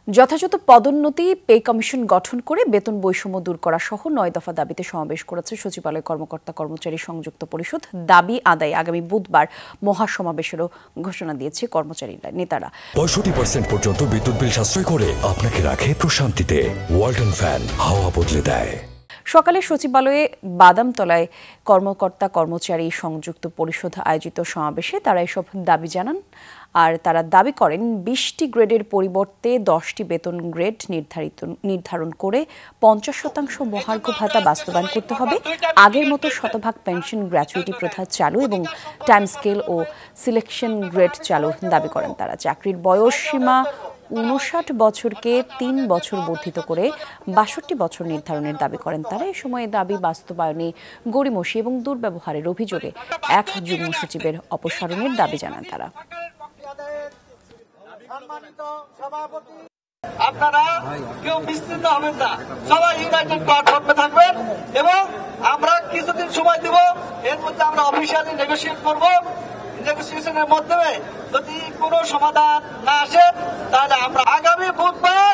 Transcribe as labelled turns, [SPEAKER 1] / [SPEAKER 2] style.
[SPEAKER 1] যথাযথ পদোন্নতি, pay commission গঠন করে বেতন বৈষম্য দূর করা সহ ৯ দফা দাবিতে সমাবেশ করেছে সচিবালয় কর্মকর্তা কর্মচারী সংযুক্ত পরিষদ। দাবি আদায়ে আগামী বুধবার মহাসমাবেশেরও ঘোষণা দিয়েছে কর্মচারী নেতারা।
[SPEAKER 2] ৬৫% পর্যন্ত বিদ্যুৎ বিল সাশ্রয় করে আপনাকে রাখে প্রশান্তিতে। ওয়ালটন ফ্যান হাওয়া বদলে দেয়।
[SPEAKER 1] সকালে সচিবালয়ে বাদামতলায় কর্মকর্তা কর্মচারী সংযুক্ত পরিষদ আয়োজিত সমাবেশে তারা এসব দাবি জানান। আর তারা দাবি করেন ২০টি গ্রেডের পরিবর্তে 10টি বেতন গ্রেড নির্ধারণ করে ৫০% মহার্ঘ ভাতা বাস্তবায়ন করতে হবে। আগের মতো শতভাগ পেনশন গ্র্যাচুইটি প্রথা চালু এবং টাইম স্কেল ও সিলেকশন গ্রেড চালু দাবি করেন তারা। চাকরির বয়স সীমা ৫৯ বছরকে ৩ বছর বর্ধিত করে ৬২ বছর নির্ধারণের দাবি করেন তারা। এ সময় দাবি বাস্তবায়নে গড়িমসি এবং দুর্ব্যবহারের অভিযোগে এক যুগ্ম সচিবের অপসারণের দাবি জানান তারা।
[SPEAKER 3] আপনারা কেউ বিস্তৃত হবেন না, সবাই ইউনাইটেড প্ল্যাটফর্মে থাকবেন এবং আমরা কিছুদিন সময় দেব। এর মধ্যে আমরা অফিসিয়ালি নেগোসিয়েট করব। নেগোসিয়েশনের মাধ্যমে যদি কোনো সমাধান না আসে তাহলে আমরা আগামী বুধবার